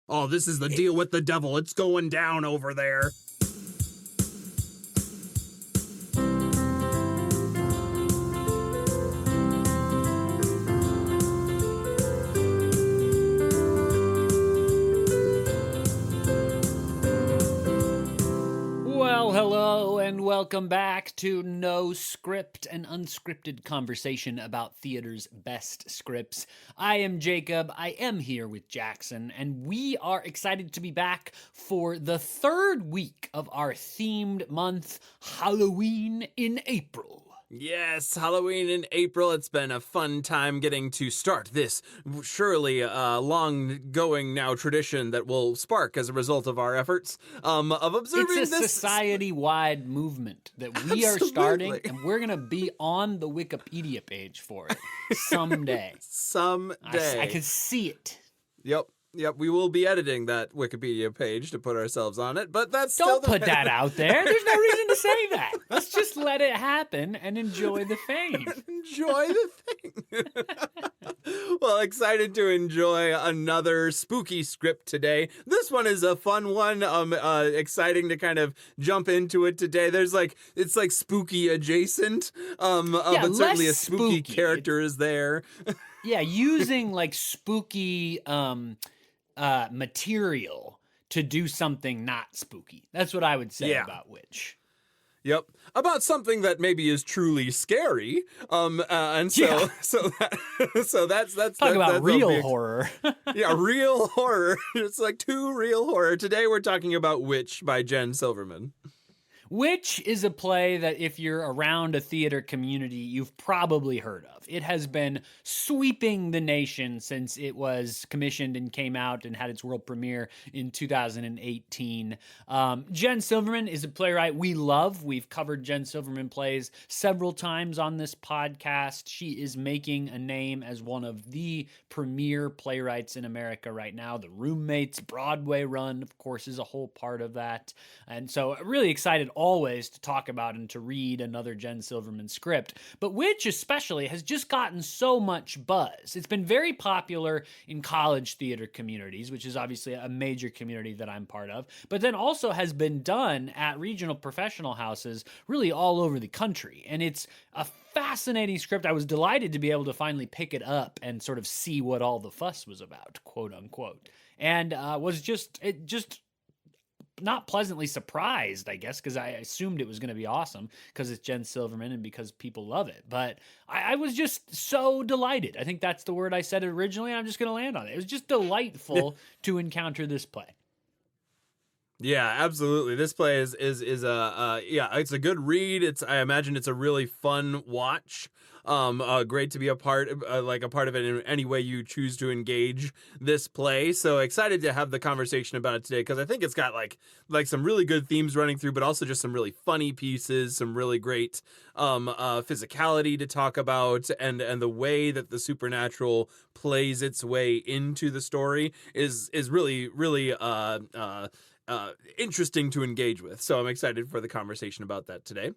Oh, this is the deal with the devil. It's going down over there. Well, hello and welcome back to No Script, an unscripted conversation about theater's best scripts. I am Jacob, I am here with Jackson, and we are excited to be back for the third week of our themed month, Halloween in April. Yes, Halloween in April. It's been a fun time getting to start this surely long-going now tradition that will spark as a result of our efforts of observing It's a this society-wide movement that we are starting, and we're going to be on the Wikipedia page for it someday. Someday. I can see it. Yep, we will be editing that Wikipedia page to put ourselves on it, but that's Don't still put that out there. There's no reason to say that. Let's just let it happen and enjoy the fame. Enjoy the thing. Well, excited to enjoy another spooky script today. This one is a fun one. Exciting to kind of jump into it today. It's like spooky adjacent. But certainly a spooky character is there. Yeah, using like spooky material to do something not spooky. That's what I would say about Witch. Yep, about something that maybe is truly scary. That's talk about real horror. Yeah, real horror. It's like too real horror. Today we're talking about Witch by Jen Silverman. Witch is a play that if you're around a theater community, you've probably heard of. It has been sweeping the nation since it was commissioned and came out and had its world premiere in 2018. Jen Silverman is a playwright we love. We've covered Jen Silverman plays several times on this podcast. She is making a name as one of the premier playwrights in America right now. The Roommates Broadway run, of course, is a whole part of that. And so really excited always to talk about and to read another Jen Silverman script. But Witch especially has just gotten so much buzz. It's been very popular in college theater communities, which is obviously a major community that I'm part of, but then also has been done at regional professional houses really all over the country. And it's a fascinating script. I was delighted to be able to finally pick it up and sort of see what all the fuss was about, quote unquote. And was just not pleasantly surprised, I guess, because I assumed it was going to be awesome because it's Jen Silverman and because people love it. But I was just so delighted. I think that's the word I said originally, and I'm just going to land on it. It was just delightful to encounter this play. Yeah, absolutely. This play is it's a good read. I imagine it's a really fun watch. Great to be a part of it in any way you choose to engage this play. So excited to have the conversation about it today because I think it's got like some really good themes running through, but also just some really funny pieces, some really great physicality to talk about, and the way that the supernatural plays its way into the story is really interesting to engage with. So I'm excited for the conversation about that today.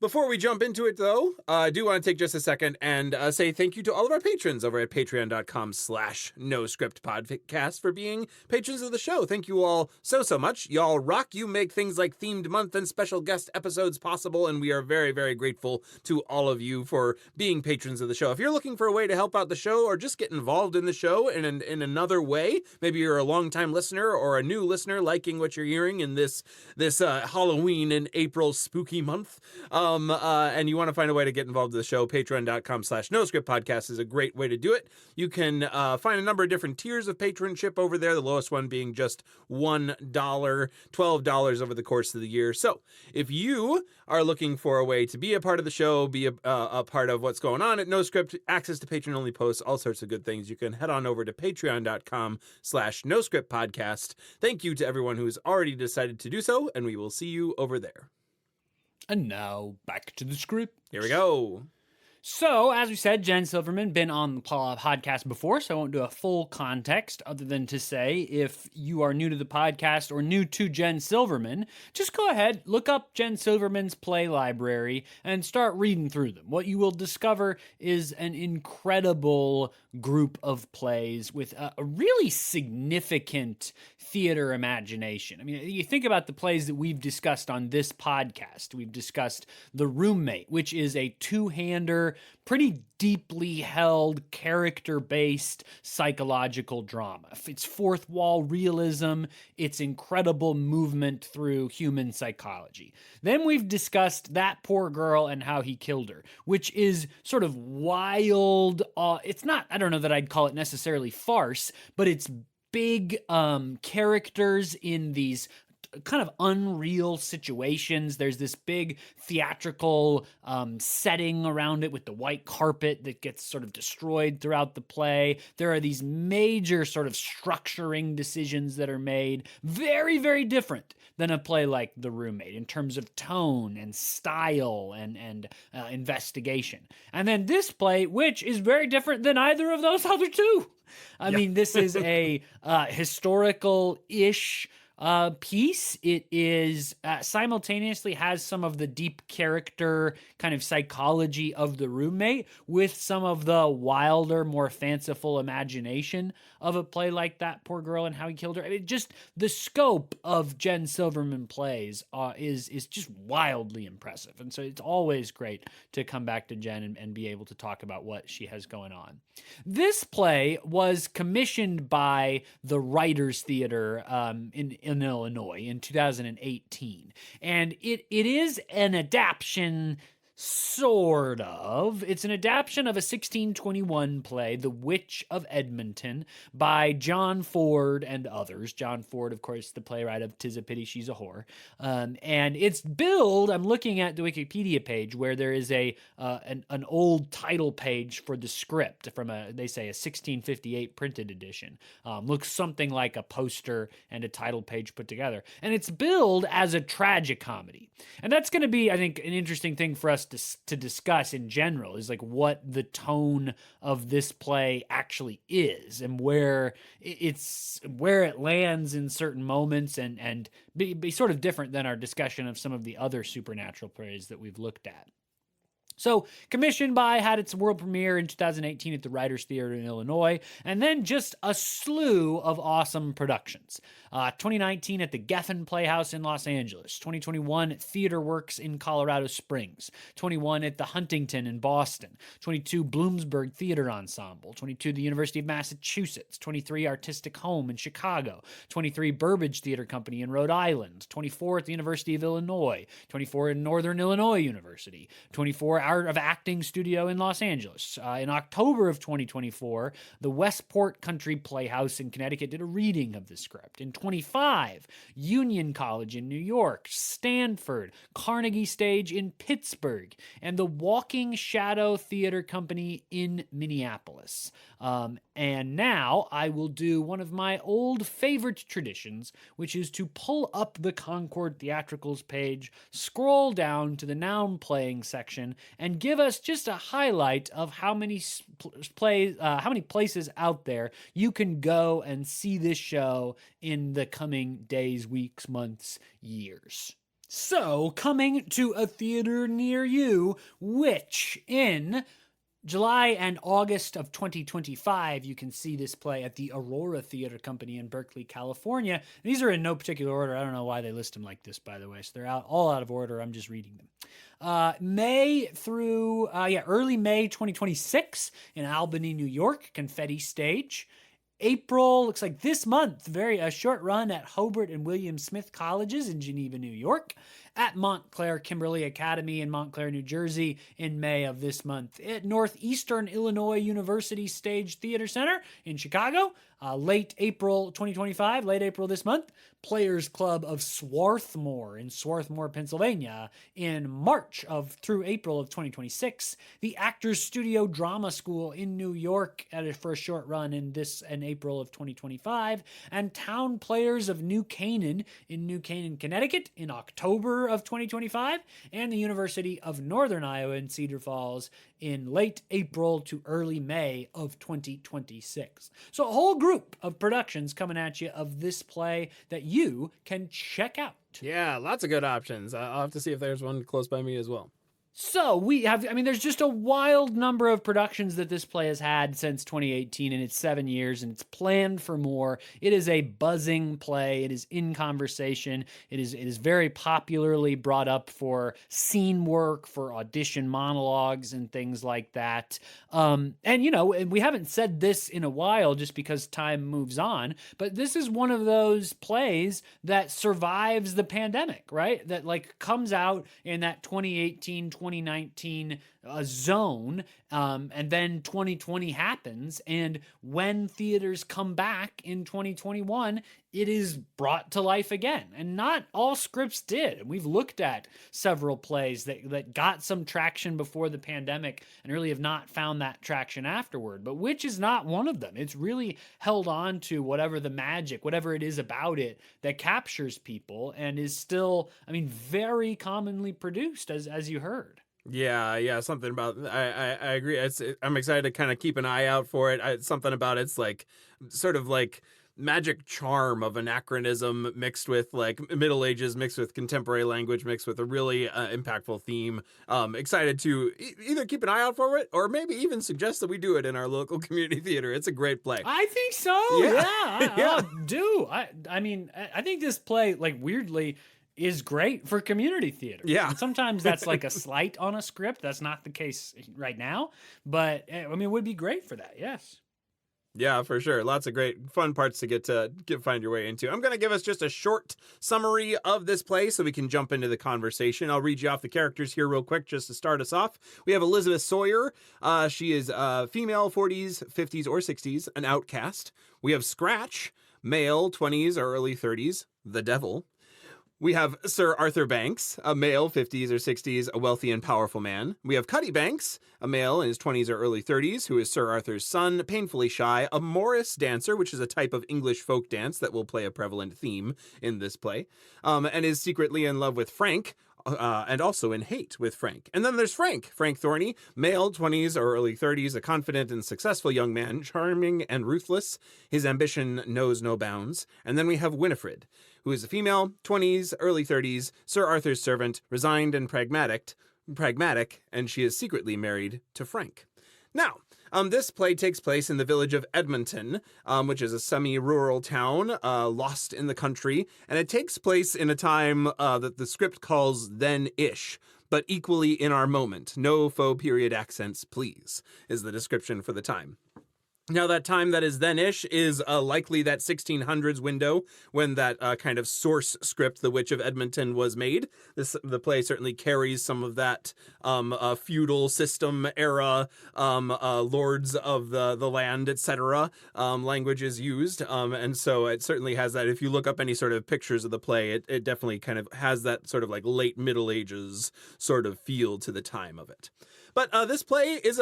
Before we jump into it, though, I do want to take just a second and say thank you to all of our patrons over at patreon.com/NoScriptPodcast for being patrons of the show. Thank you all so much. Y'all rock. You make things like themed month and special guest episodes possible, and we are very, very grateful to all of you for being patrons of the show. If you're looking for a way to help out the show or just get involved in the show in another way, maybe you're a longtime listener or a new listener liking what you're hearing in this Halloween in April spooky month, and you want to find a way to get involved with the show, patreon.com/NoScriptPodcast is a great way to do it. You can find a number of different tiers of patronship over there, the lowest one being just $1, $12 over the course of the year. So if you are looking for a way to be a part of the show, be a part of what's going on at No Script, access to patron-only posts, all sorts of good things, you can head on over to patreon.com/NoScriptPodcast. Thank you to everyone who's already decided to do so, and we will see you over there. And now, back to the script. Here we go. So, as we said, Jen Silverman been on the podcast before, so I won't do a full context other than to say if you are new to the podcast or new to Jen Silverman, just go ahead, look up Jen Silverman's play library and start reading through them. What you will discover is an incredible group of plays with a really significant theater imagination. I mean, you think about the plays that we've discussed on this podcast. We've discussed The Roommate, which is a two-hander, pretty deeply held, character-based psychological drama. It's fourth wall realism, it's incredible movement through human psychology. Then we've discussed That Poor Girl and How He Killed Her, which is sort of wild. It's not, I don't know that I'd call it necessarily farce, but it's big characters in these kind of unreal situations. There's this big theatrical setting around it with the white carpet that gets sort of destroyed throughout the play. There are these major sort of structuring decisions that are made, very, very different than a play like The Roommate in terms of tone and style and investigation. And then this play, which is very different than either of those other two. I mean, this is a historical-ish piece. It is simultaneously has some of the deep character kind of psychology of The Roommate with some of the wilder, more fanciful imagination of a play like That Poor Girl and How He Killed Her. I mean, just the scope of Jen Silverman plays is just wildly impressive. And so it's always great to come back to Jen and be able to talk about what she has going on. This play was commissioned by the Writers Theater in Illinois in 2018. And it is an adaptation, sort of. It's an adaptation of a 1621 play, The Witch of Edmonton, by John Ford and others. John Ford, of course, the playwright of 'Tis a Pity She's a Whore. And it's billed, I'm looking at the Wikipedia page where there is an old title page for the script from they say a 1658 printed edition. Looks something like a poster and a title page put together. And it's billed as a tragicomedy. And that's going to be, I think, an interesting thing for us to discuss in general, is like what the tone of this play actually is and where it lands in certain moments and be sort of different than our discussion of some of the other supernatural plays that we've looked at. So, commissioned by, had its world premiere in 2018 at the Writers Theater in Illinois, and then just a slew of awesome productions. 2019 at the Geffen Playhouse in Los Angeles. 2021 at Theater Works in Colorado Springs. 21 at the Huntington in Boston. 22 Bloomsburg Theater Ensemble. 22 the University of Massachusetts. 23 Artistic Home in Chicago. 23 Burbage Theater Company in Rhode Island. 24 at the University of Illinois. 24 at Northern Illinois University. 24 Art of Acting Studio in Los Angeles. In October of 2024, the Westport Country Playhouse in Connecticut did a reading of the script. In 25, Union College in New York, Stanford, Carnegie Stage in Pittsburgh, and the Walking Shadow Theater Company in Minneapolis. And now I will do one of my old favorite traditions, which is to pull up the Concord Theatricals page, scroll down to the Now Playing section, and give us just a highlight of how many places out there you can go and see this show in the coming days, weeks, months, years. So, coming to a theater near you, which in July and August of 2025, you can see this play at the Aurora Theater Company in Berkeley, California. These are in no particular order. I don't know why they list them like this, by the way. So they're all out of order. I'm just reading them. May through, early May 2026 in Albany, New York, Confetti Stage. April, looks like this month, a short run at Hobart and William Smith Colleges in Geneva, New York. At Montclair Kimberly Academy in Montclair, New Jersey in May of this month. At Northeastern Illinois University Stage Theater Center in Chicago, late April 2025, late April this month. Players Club of Swarthmore in Swarthmore, Pennsylvania in March through April of 2026. The Actors Studio Drama School in New York for a short run in April of 2025. And Town Players of New Canaan in New Canaan, Connecticut in October of 2025, and the University of Northern Iowa in Cedar Falls in late April to early May of 2026. So a whole group of productions coming at you of this play that you can check out. Yeah, lots of good options. I'll have to see if there's one close by me as well. So we have, I mean, there's just a wild number of productions that this play has had since 2018, and it's 7 years, and it's planned for more. It is a buzzing play. It is in conversation. It is very popularly brought up for scene work, for audition monologues, and things like that. And we haven't said this in a while just because time moves on, but this is one of those plays that survives the pandemic, right? That like comes out in that 2019 zone, and then 2020 happens, and when theaters come back in 2021, it is brought to life again. And not all scripts did. We've looked at several plays that got some traction before the pandemic and really have not found that traction afterward, but Witch is not one of them. It's really held on to whatever the magic, whatever it is about it that captures people, and is still, I mean, very commonly produced, as you heard. Yeah, something about I agree. I'm excited to kind of keep an eye out for it. Something about it's like sort of like magic charm of anachronism mixed with like Middle Ages, mixed with contemporary language, mixed with a really impactful theme. Excited to either keep an eye out for it or maybe even suggest that we do it in our local community theater. It's a great play. I think so. Yeah, I do. I mean, I think this play, like, weirdly, is great for community theater. Yeah. And sometimes that's like a slight on a script. That's not the case right now, but I mean, it would be great for that. Yes. Yeah, for sure. Lots of great fun parts to find your way into. I'm going to give us just a short summary of this play so we can jump into the conversation. I'll read you off the characters here real quick just to start us off. We have Elizabeth Sawyer. She is female, 40s, 50s, or 60s, an outcast. We have Scratch, male, 20s or early 30s, the devil. We have Sir Arthur Banks, a male, 50s or 60s, a wealthy and powerful man. We have Cuddy Banks, a male in his 20s or early 30s, who is Sir Arthur's son, painfully shy, a Morris dancer, which is a type of English folk dance that will play a prevalent theme in this play, and is secretly in love with Frank, and also in hate with Frank. And then there's Frank Thorney, male, 20s or early 30s, a confident and successful young man, charming and ruthless. His ambition knows no bounds. And then we have Winifred, who is a female, 20s, early 30s, Sir Arthur's servant, resigned and pragmatic, and she is secretly married to Frank. Now, this play takes place in the village of Edmonton, which is a semi-rural town lost in the country, and it takes place in a time that the script calls then-ish, but equally in our moment. No faux period accents, please, is the description for the time. Now, that time that is then-ish is likely that 1600s window when that kind of source script, The Witch of Edmonton, was made. The play certainly carries some of that feudal system era, lords of the land, etc. Language is used, and so it certainly has that. If you look up any sort of pictures of the play, it definitely kind of has that sort of like late Middle Ages sort of feel to the time of it. But this play is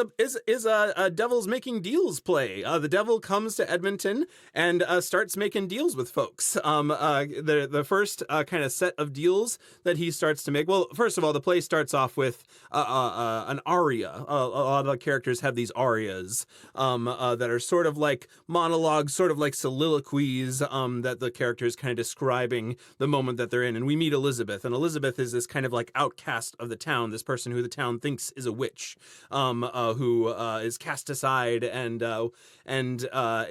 a devil's making deals play. The devil comes to Edmonton and starts making deals with folks. The first kind of set of deals that he starts to make. Well, first of all, the play starts off with an aria. A lot of the characters have these arias that are sort of like monologues, sort of like soliloquies that the character is kind of describing the moment that they're in. And we meet Elizabeth, and Elizabeth is this kind of like outcast of the town, this person who the town thinks is a witch, who is cast aside and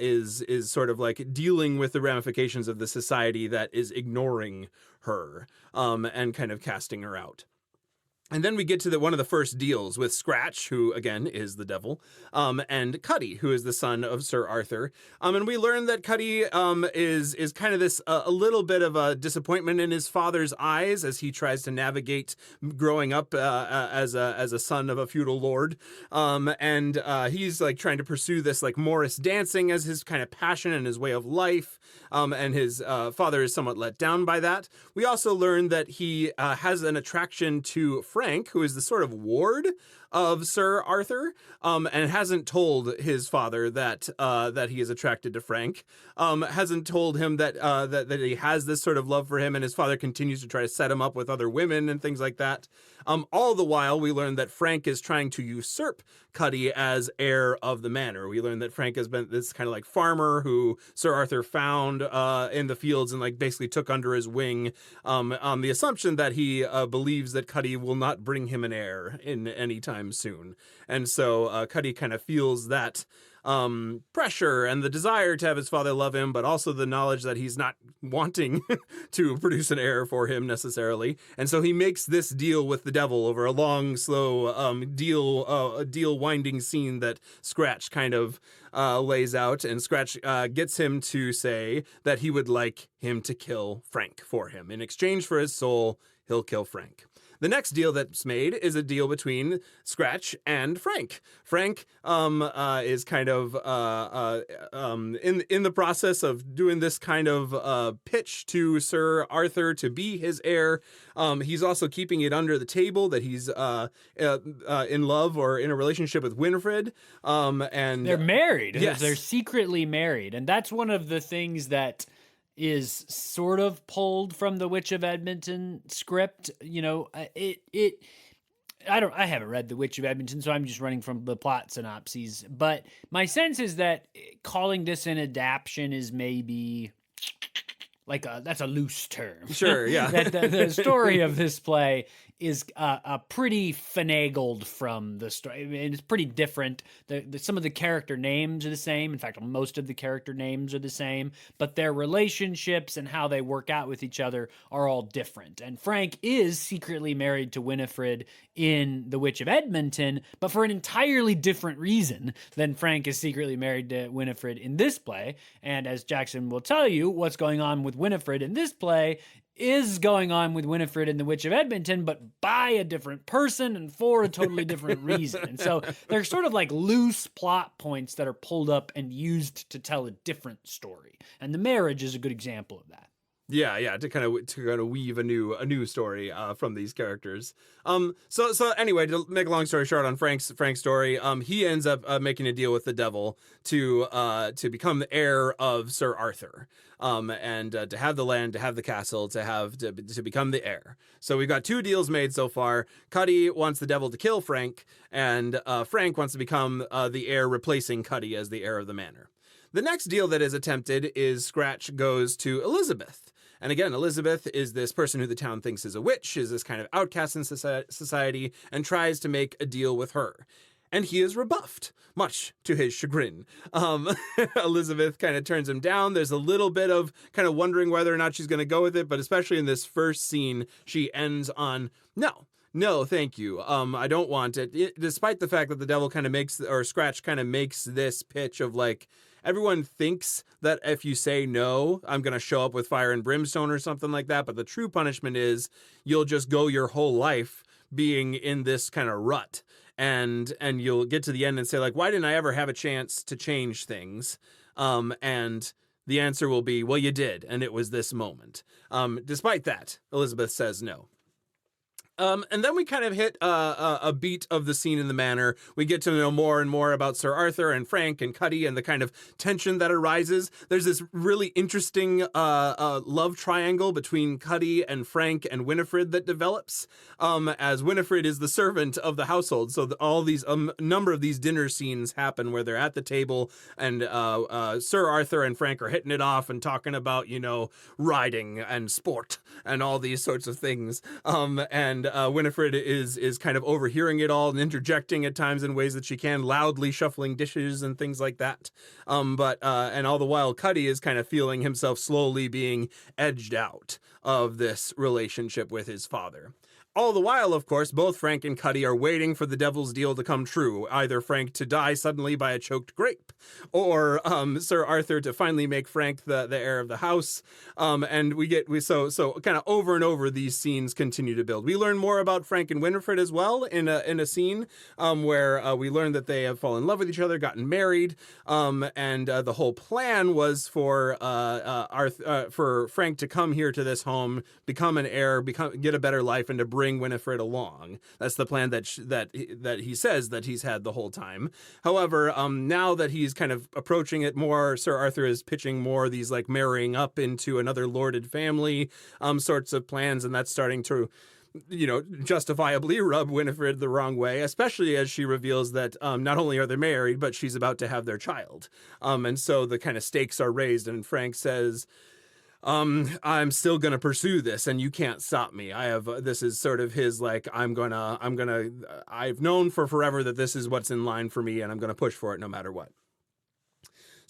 is sort of like dealing with the ramifications of the society that is ignoring her and kind of casting her out. And then we get to one of the first deals with Scratch, who, again, is the devil, and Cuddy, who is the son of Sir Arthur. And we learn that Cuddy is kind of this a little bit of a disappointment in his father's eyes as he tries to navigate growing up as a son of a feudal lord. And he's like trying to pursue this like Morris dancing as his kind of passion and his way of life. And his father is somewhat let down by that. We also learn that he has an attraction to Frank, who is the sort of ward of Sir Arthur, and hasn't told his father that that he is attracted to Frank, hasn't told him that that he has this sort of love for him, and his father continues to try to set him up with other women and things like that. All the while, we learn that Frank is trying to usurp Cuddy as heir of the manor. We learn that Frank has been this kind of like farmer who Sir Arthur found in the fields and like basically took under his wing, on the assumption that he believes that Cuddy will not bring him an heir in any time soon. And so Cuddy kind of feels that pressure and the desire to have his father love him, but also the knowledge that he's not wanting to produce an heir for him necessarily. And so he makes this deal with the devil over a long, slow deal winding scene that Scratch kind of lays out. And Scratch gets him to say that he would like him to kill Frank for him. In exchange for his soul, he'll kill Frank. The next deal that's made is a deal between Scratch and Frank. Frank is kind of in the process of doing this kind of pitch to Sir Arthur to be his heir. He's also keeping it under the table that he's in love or in a relationship with Winifred. And they're married. Yes. They're secretly married. And that's one of the things that is sort of pulled from the Witch of Edmonton script. You know, I haven't read the Witch of Edmonton, so I'm just running from the plot synopses. But my sense is that calling this an adaptation is maybe like that's a loose term. Sure, yeah. That the story of this play is pretty finagled from the story. I mean, it's pretty different. Some of the character names are the same. In fact, most of the character names are the same, but their relationships and how they work out with each other are all different. And Frank is secretly married to Winifred in The Witch of Edmonton, but for an entirely different reason than Frank is secretly married to Winifred in this play. And as Jackson will tell you, what's going on with Winifred in this play is going on with Winifred in The Witch of Edmonton, but by a different person and for a totally different reason. And so they're sort of like loose plot points that are pulled up and used to tell a different story. And the marriage is a good example of that. Yeah, to kind of weave a new story from these characters. So anyway, to make a long story short on Frank's story, he ends up making a deal with the devil to become the heir of Sir Arthur, and to have the land, to have the castle, to become the heir. So we've got two deals made so far. Cuddy wants the devil to kill Frank, and Frank wants to become the heir, replacing Cuddy as the heir of the manor. The next deal that is attempted is Scratch goes to Elizabeth. And again, Elizabeth is this person who the town thinks is a witch, is this kind of outcast in society, and tries to make a deal with her. And he is rebuffed, much to his chagrin. Elizabeth kind of turns him down. There's a little bit of kind of wondering whether or not she's going to go with it, but especially in this first scene, she ends on, no, thank you. I don't want it. Despite the fact that the devil kind of makes, or Scratch kind of makes this pitch of like, everyone thinks that if you say no, I'm going to show up with fire and brimstone or something like that. But the true punishment is you'll just go your whole life being in this kind of rut. And you'll get to the end and say, like, why didn't I ever have a chance to change things? And the answer will be, well, you did. And it was this moment. Despite that, Elizabeth says no. And then we kind of hit a beat of the scene in the manor. We get to know more and more about Sir Arthur and Frank and Cuddy and the kind of tension that arises. There's this really interesting love triangle between Cuddy and Frank and Winifred that develops, as Winifred is the servant of the household. So all these number of these dinner scenes happen where they're at the table and Sir Arthur and Frank are hitting it off and talking about, riding and sport and all these sorts of things. And Winifred is kind of overhearing it all and interjecting at times in ways that she can, loudly shuffling dishes and things like that. But all the while, Cuddy is kind of feeling himself slowly being edged out of this relationship with his father. All the while, of course, both Frank and Cuddy are waiting for the devil's deal to come true, either Frank to die suddenly by a choked grape, or Sir Arthur to finally make Frank the heir of the house. And so kind of over and over these scenes continue to build. We learn more about Frank and Winifred as well in a scene where we learn that they have fallen in love with each other, gotten married, and the whole plan was for Frank to come here to this home, become an heir, get a better life, and to bring bring Winifred along. That's the plan that that he says that he's had the whole time. However, now that he's kind of approaching it more, Sir Arthur is pitching more these like marrying up into another lorded family sorts of plans, and that's starting to, justifiably rub Winifred the wrong way, especially as she reveals that not only are they married, but she's about to have their child. And so the kind of stakes are raised, and Frank says, I'm still going to pursue this and you can't stop me. This is sort of his, like, I've known for forever that this is what's in line for me and I'm going to push for it no matter what.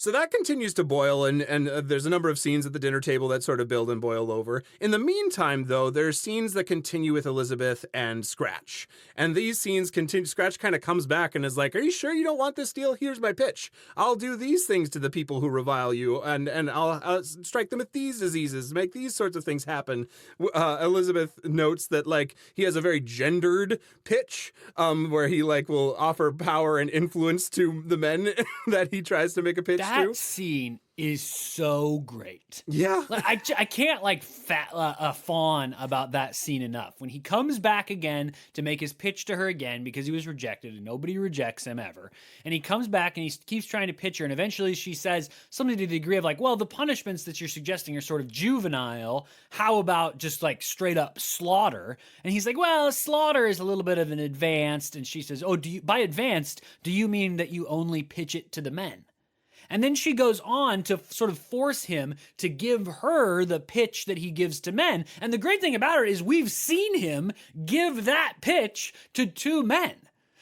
So that continues to boil, and there's a number of scenes at the dinner table that sort of build and boil over. In the meantime, though, there's scenes that continue with Elizabeth and Scratch. And these scenes continue. Scratch kind of comes back and is like, are you sure you don't want this deal? Here's my pitch. I'll do these things to the people who revile you, and I'll strike them with these diseases, make these sorts of things happen. Elizabeth notes that, like, he has a very gendered pitch, where he, like, will offer power and influence to the men that he tries to make a pitch. That scene is so great. Yeah. Like, I can't like fawn about that scene enough. When he comes back again to make his pitch to her again because he was rejected and nobody rejects him ever. And he comes back and he keeps trying to pitch her. And eventually she says something to the degree of like, well, the punishments that you're suggesting are sort of juvenile. How about just like straight up slaughter? And he's like, well, slaughter is a little bit of an advanced. And she says, oh, by advanced, do you mean that you only pitch it to the men? And then she goes on to sort of force him to give her the pitch that he gives to men. And the great thing about it is we've seen him give that pitch to 2 men.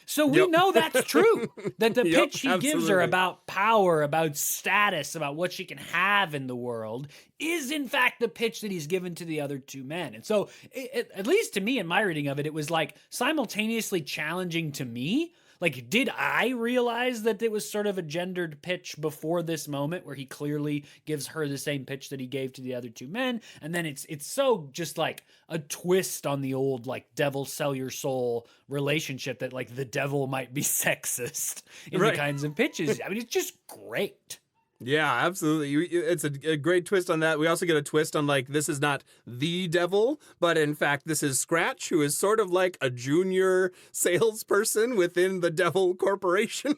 So we know that's true, that the pitch he gives her about power, about status, about what she can have in the world is in fact the pitch that he's given to the other 2 men. And so at least to me in my reading of it, it was like simultaneously challenging to me. Like, did I realize that it was sort of a gendered pitch before this moment where he clearly gives her the same pitch that he gave to the other 2 men? And then it's so just like a twist on the old, like, devil sell your soul relationship that, like, the devil might be sexist in the kinds of pitches. I mean, it's just great. Yeah, absolutely. It's a great twist on that. We also get a twist on, like, this is not the devil, but in fact, this is Scratch, who is sort of like a junior salesperson within the Devil Corporation.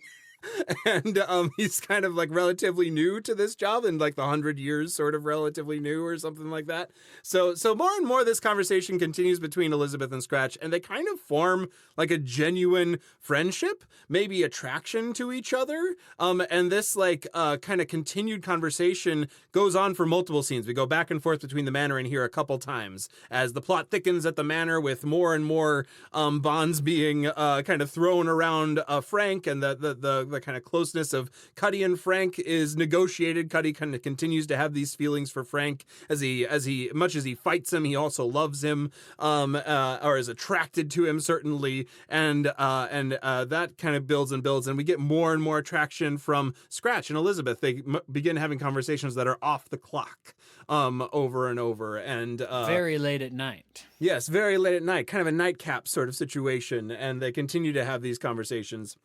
And he's kind of like relatively new to this job, in like the 100 years sort of relatively new or something like that. So more and more this conversation continues between Elizabeth and Scratch, and they kind of form like a genuine friendship, maybe attraction to each other. And this like kind of continued conversation goes on for multiple scenes. We go back and forth between the manor and here a couple times as the plot thickens at the manor, with more and more bonds being kind of thrown around Frank, and the kind of closeness of Cuddy and Frank is negotiated. Cuddy kind of continues to have these feelings for Frank as he much as he fights him, he also loves him, or is attracted to him certainly, and that kind of builds and builds, and we get more and more attraction from Scratch and Elizabeth. They begin having conversations that are off the clock, over and over, and very late at night. Yes, very late at night, kind of a nightcap sort of situation, and they continue to have these conversations.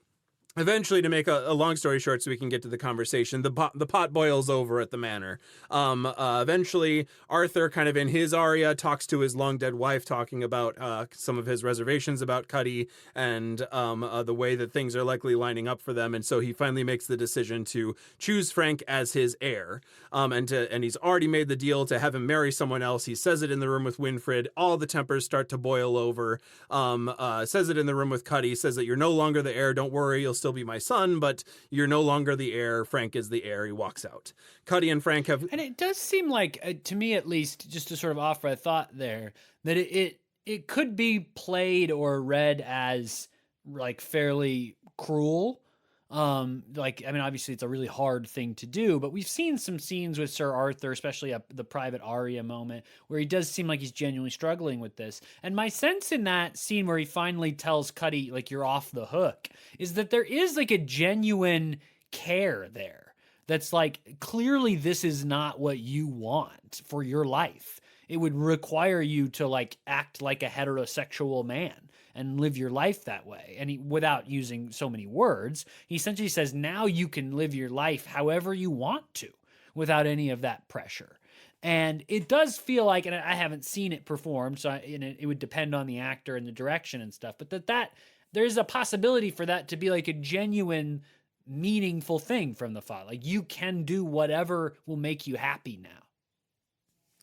Eventually, to make a long story short so we can get to the conversation, the pot boils over at the manor. Eventually, Arthur, kind of in his aria, talks to his long-dead wife, talking about some of his reservations about Cuddy and the way that things are likely lining up for them. And so he finally makes the decision to choose Frank as his heir. And he's already made the deal to have him marry someone else. He says it in the room with Winifred. All the tempers start to boil over. Says it in the room with Cuddy. Says that you're no longer the heir. Don't worry, you'll still be my son, but you're no longer the heir. Frank is the heir. He walks out. Cuddy and Frank have... And it does seem like, to me at least, just to sort of offer a thought there, that it could be played or read as like fairly cruel. Obviously it's a really hard thing to do, but we've seen some scenes with Sir Arthur, especially the private aria moment, where he does seem like he's genuinely struggling with this. And my sense in that scene where he finally tells Cuddy, like, you're off the hook, is that there is like a genuine care there. That's like, clearly this is not what you want for your life. It would require you to like act like a heterosexual man and live your life that way. And without using so many words, he essentially says, now you can live your life however you want to, without any of that pressure. And it does feel like, and I haven't seen it performed, so it would depend on the actor and the direction and stuff, but that there's a possibility for that to be like a genuine, meaningful thing from the father. Like, you can do whatever will make you happy now.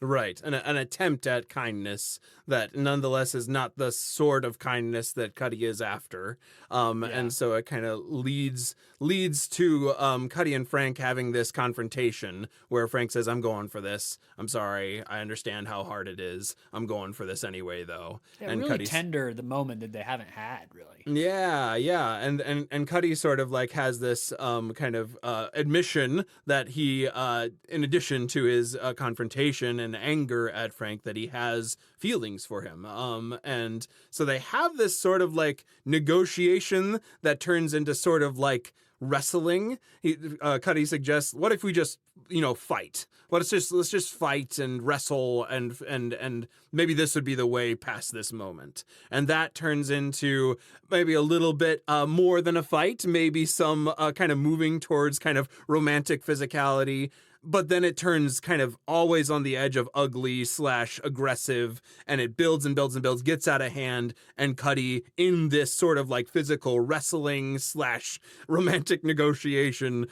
Right, an attempt at kindness that nonetheless is not the sort of kindness that Cuddy is after. And so it kind of leads to Cuddy and Frank having this confrontation where Frank says, "I'm going for this. I'm sorry. I understand how hard it is. I'm going for this anyway, though." Yeah, and really Cuddy's tender the moment that they haven't had, really. Yeah. And Cuddy sort of like has this kind of admission that he, in addition to his confrontation and anger at Frank, that he has feelings for him. And so they have this sort of like negotiation that turns into sort of like wrestling. Cuddy suggests, what if we just, fight? Let's just fight and wrestle and maybe this would be the way past this moment. And that turns into maybe a little bit more than a fight, maybe some kind of moving towards kind of romantic physicality. But then it turns kind of always on the edge of ugly / aggressive, and it builds and builds and builds, gets out of hand, and Cuddy, in this sort of like physical wrestling / romantic negotiation,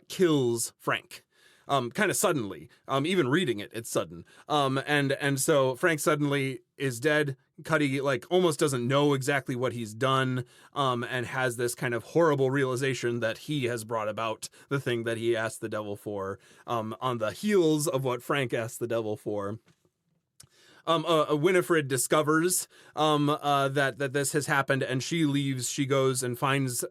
kills Frank. Kind of suddenly. Even reading it, it's sudden. And so Frank suddenly is dead. Cuddy like almost doesn't know exactly what he's done, and has this kind of horrible realization that he has brought about the thing that he asked the devil for, on the heels of what Frank asked the devil for. Winifred discovers that this has happened, and she leaves. She goes and finds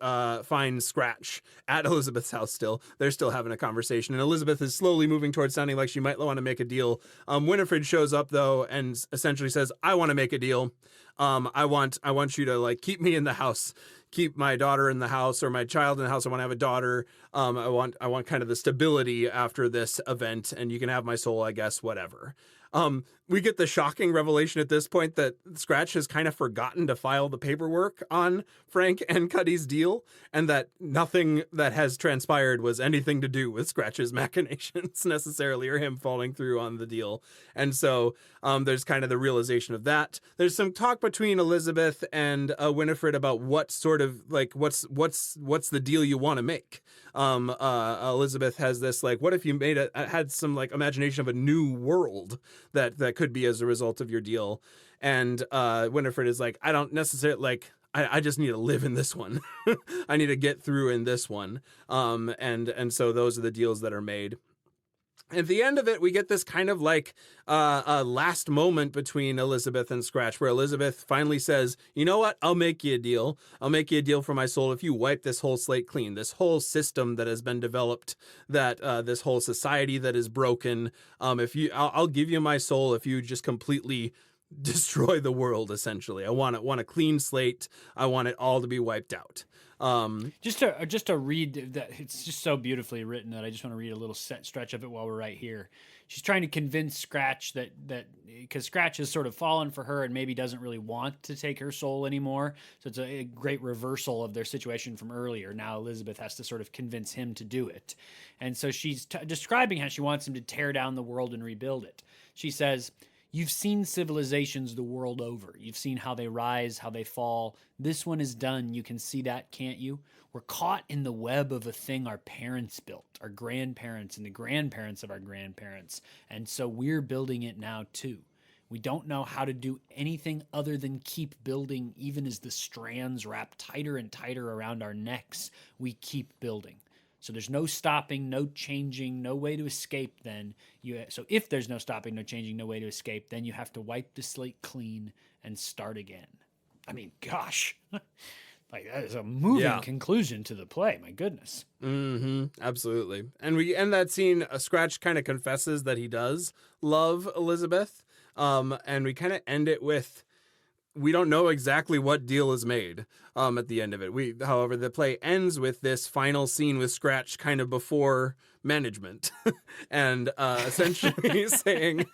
Scratch at Elizabeth's house. Still, they're still having a conversation, and Elizabeth is slowly moving towards sounding like she might want to make a deal. Winifred shows up though and essentially says, "I want to make a deal. I want you to like keep me in the house." Keep my daughter in the house, or my child in the house. I want to have a daughter. I want kind of the stability after this event, and you can have my soul, I guess, whatever. We get the shocking revelation at this point that Scratch has kind of forgotten to file the paperwork on Frank and Cuddy's deal, and that nothing that has transpired was anything to do with Scratch's machinations necessarily, or him falling through on the deal. And so there's kind of the realization of that. There's some talk between Elizabeth and Winifred about what sort of like what's the deal you want to make. Elizabeth has this like, what if you had some like imagination of a new world that could be as a result of your deal. And Winifred is like, I don't necessarily like, I just need to live in this one. I need to get through in this one. And so those are the deals that are made. At the end of it, we get this kind of like a last moment between Elizabeth and Scratch, where Elizabeth finally says, "You know what? I'll make you a deal. I'll make you a deal for my soul if you wipe this whole slate clean. This whole system that has been developed, that this whole society that is broken. I'll give you my soul if you just completely destroy the world. Essentially, I want a clean slate. I want it all to be wiped out." Just to read that, it's just so beautifully written that I just want to read a little stretch of it while we're right here. She's trying to convince Scratch that because Scratch has sort of fallen for her and maybe doesn't really want to take her soul anymore. So it's a great reversal of their situation from earlier. Now Elizabeth has to sort of convince him to do it. And so she's describing how she wants him to tear down the world and rebuild it. She says, "You've seen civilizations the world over. You've seen how they rise, how they fall. This one is done. You can see that, can't you? We're caught in the web of a thing our parents built, our grandparents and the grandparents of our grandparents. And so we're building it now too. We don't know how to do anything other than keep building, even as the strands wrap tighter and tighter around our necks. We keep building. So there's no stopping, no changing, no way to escape then. So if there's no stopping, no changing, no way to escape, then you have to wipe the slate clean and start again." I mean, gosh, like that is a moving conclusion to the play. My goodness. Absolutely. And we end that scene, Scratch kind of confesses that he does love Elizabeth. And we kind of end it with, we don't know exactly what deal is made at the end of it. However, the play ends with this final scene with Scratch kind of before management and essentially saying,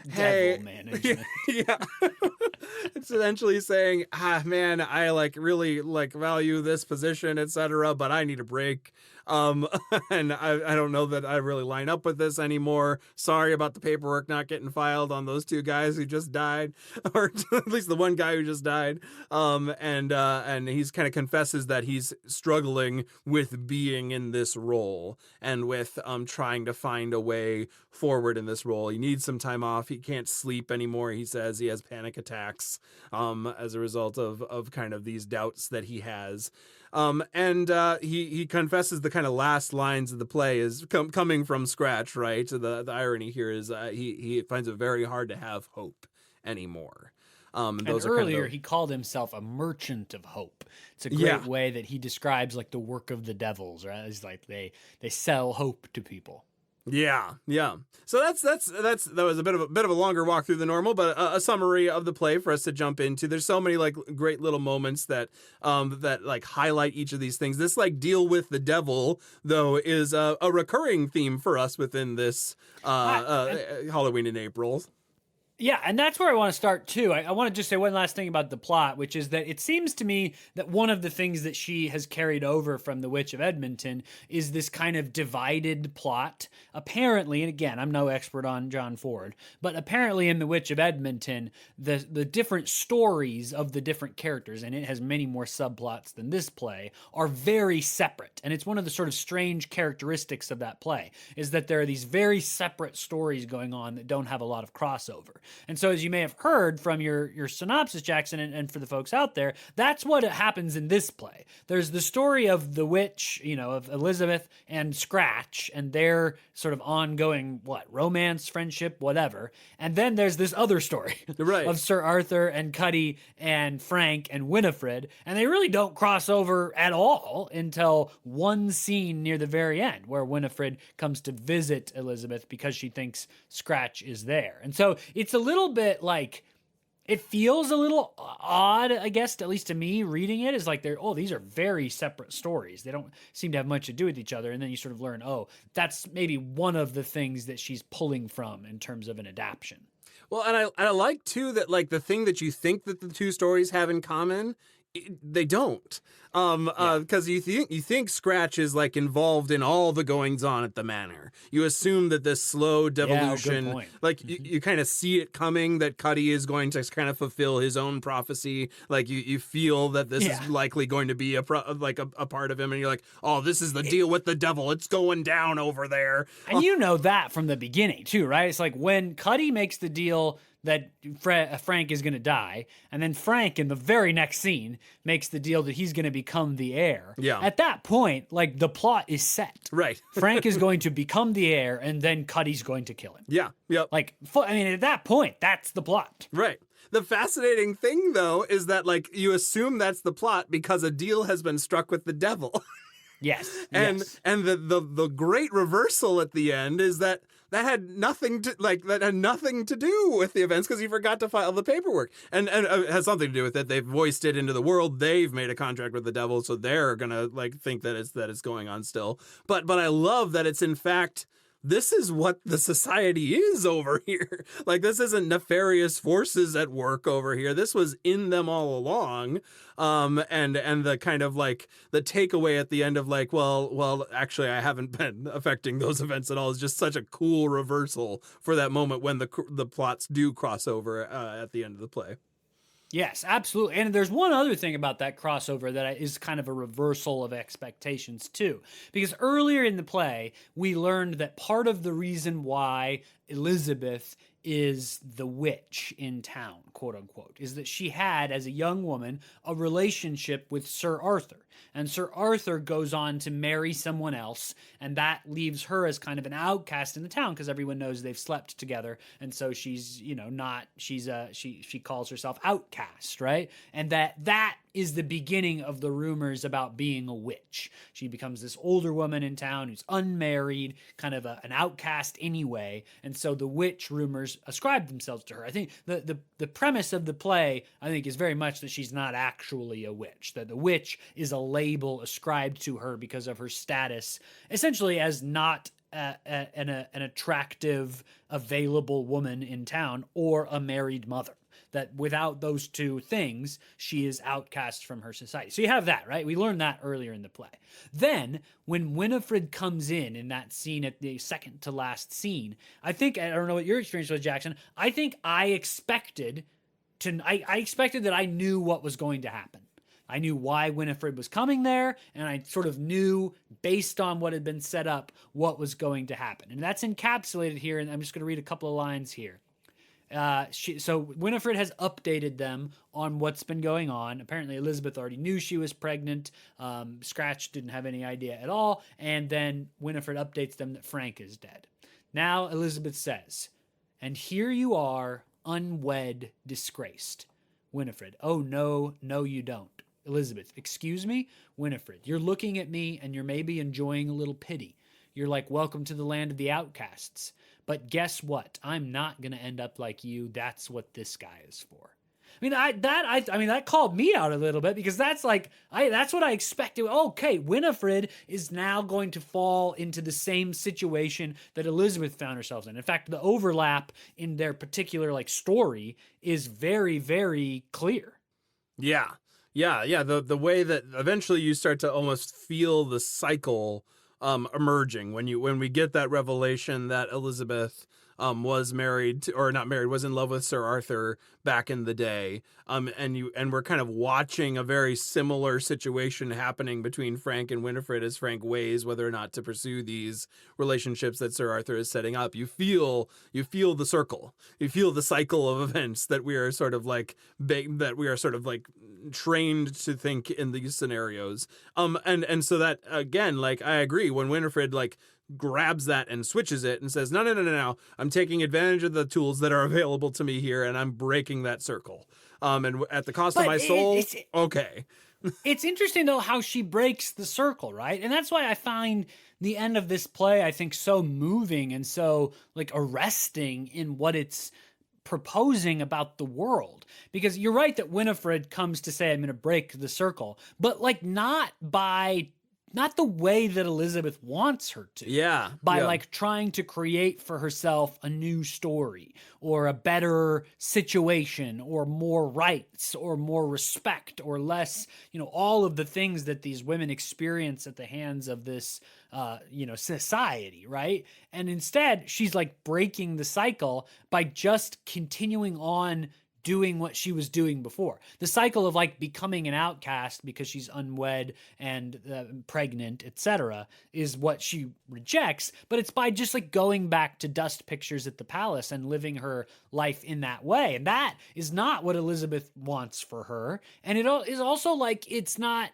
"Hey, Devil management." Yeah. It's essentially saying, man, I like really like value this position, etc., but I need a break. And I don't know that I really line up with this anymore. Sorry about the paperwork not getting filed on those two guys who just died, or at least the one guy who just died. And he's kind of confesses that he's struggling with being in this role and with trying to find a way forward in this role. He needs some time off. He can't sleep anymore. He says he has panic attacks as a result of kind of these doubts that he has. And he confesses the kind of last lines of the play is coming from scratch, right? The irony here is he finds it very hard to have hope anymore. And those earlier are kind of he called himself a merchant of hope. It's a great way that he describes like the work of the devils, right? It's like they sell hope to people. Yeah. So that was a bit of a longer walk through than normal, but a summary of the play for us to jump into. There's so many like great little moments that like highlight each of these things. This like deal with the devil though is a recurring theme for us within this Halloween in April. Yeah, and that's where I want to start too. I want to just say one last thing about the plot, which is that it seems to me that one of the things that she has carried over from The Witch of Edmonton is this kind of divided plot. Apparently, and again, I'm no expert on John Ford, but apparently in The Witch of Edmonton, the different stories of the different characters, and it has many more subplots than this play, are very separate. And it's one of the sort of strange characteristics of that play, is that there are these very separate stories going on that don't have a lot of crossover. And so as you may have heard from your synopsis, Jackson, and for the folks out there, that's what happens in this play. There's the story of the witch, of Elizabeth and Scratch and their sort of ongoing, romance, friendship, whatever. And then there's this other story of Sir Arthur and Cuddy and Frank and Winifred. And they really don't cross over at all until one scene near the very end where Winifred comes to visit Elizabeth because she thinks Scratch is there. And so it's a little bit like, it feels a little odd, I guess, at least to me reading it, is like these are very separate stories. They don't seem to have much to do with each other. And then you sort of learn, that's maybe one of the things that she's pulling from in terms of an adaptation. Well, and I like too that like the thing that you think that the two stories have in common, they don't. Because you think Scratch is like involved in all the goings on at the manor. You assume that this slow devolution, like you kind of see it coming, that Cuddy is going to kind of fulfill his own prophecy. Like you feel that this is likely going to be a part of him, and you're like, oh, this is the deal with the devil. It's going down over there. And you know that from the beginning too, right? It's like when Cuddy makes the deal that Frank is going to die, and then Frank in the very next scene makes the deal that he's going to become the heir. Yeah. At that point, like the plot is set. Right. Frank is going to become the heir, and then Cuddy's going to kill him. Yeah. Yep. Like, at that point, that's the plot. Right. The fascinating thing, though, is that like you assume that's the plot because a deal has been struck with the devil. Yes. And the great reversal at the end is that had nothing to do with the events because he forgot to file the paperwork, and it has something to do with it. They've voiced it into the world. They've made a contract with the devil, so they're gonna like think that it's going on still. But I love that it's in fact, this is what the society is over here. Like, this isn't nefarious forces at work over here. This was in them all along. And the kind of like the takeaway at the end of like, well, actually, I haven't been affecting those events at all, is just such a cool reversal for that moment when the plots do cross over at the end of the play. Yes, absolutely. And there's one other thing about that crossover that is kind of a reversal of expectations too. Because earlier in the play, we learned that part of the reason why Elizabeth is the witch in town, quote unquote, is that she had, as a young woman, a relationship with Sir Arthur. And Sir Arthur goes on to marry someone else, and that leaves her as kind of an outcast in the town because everyone knows they've slept together, and so she's, she calls herself outcast, right? And that is the beginning of the rumors about being a witch. She becomes this older woman in town who's unmarried, kind of an outcast anyway, and so the witch rumors ascribe themselves to her. I think the premise of the play, I think, is very much that she's not actually a witch, that the witch is a label ascribed to her because of her status, essentially as not an attractive, available woman in town or a married mother. That without those two things, she is outcast from her society. So you have that, right? We learned that earlier in the play. Then, when Winifred comes in that scene at the second to last scene, I don't know what your experience was, Jackson. I think I expected that I knew what was going to happen. I knew why Winifred was coming there, and I sort of knew, based on what had been set up, what was going to happen. And that's encapsulated here, and I'm just going to read a couple of lines here. So Winifred has updated them on what's been going on. Apparently Elizabeth already knew she was pregnant. Scratch didn't have any idea at all. And then Winifred updates them that Frank is dead. Now Elizabeth says, "And here you are, unwed, disgraced." Winifred, "Oh, no, you don't." Elizabeth, "Excuse me?" Winifred, "You're looking at me and you're maybe enjoying a little pity. You're like, welcome to the land of the outcasts. But guess what? I'm not going to end up like you. That's what this guy is for." I mean, that called me out a little bit, because that's what I expected. Okay, Winifred is now going to fall into the same situation that Elizabeth found herself in. In fact, the overlap in their particular story is very, very clear. Yeah. The way that eventually you start to almost feel the cycle emerging when we get that revelation that Elizabeth was married to, or not married, was in love with Sir Arthur back in the day. And we're kind of watching a very similar situation happening between Frank and Winifred as Frank weighs whether or not to pursue these relationships that Sir Arthur is setting up. You feel the circle. You feel the cycle of events that we are sort of trained to think in these scenarios. And so that, again, I agree, when Winifred grabs that and switches it and says, no, I'm taking advantage of the tools that are available to me here, and I'm breaking that circle. And at the cost of my soul, okay. It's interesting, though, how she breaks the circle, right? And that's why I find the end of this play, I think, so moving and so arresting in what it's proposing about the world. Because you're right that Winifred comes to say, I'm going to break the circle, but not the way that Elizabeth wants her to. Yeah. By trying to create for herself a new story or a better situation or more rights or more respect or less, all of the things that these women experience at the hands of this, society, right? And instead, she's breaking the cycle by just continuing on doing what she was doing before. The cycle of becoming an outcast because she's unwed and pregnant, etc., is what she rejects, but it's by just going back to dust pictures at the palace and living her life in that way. And that is not what Elizabeth wants for her. And it is also it's not,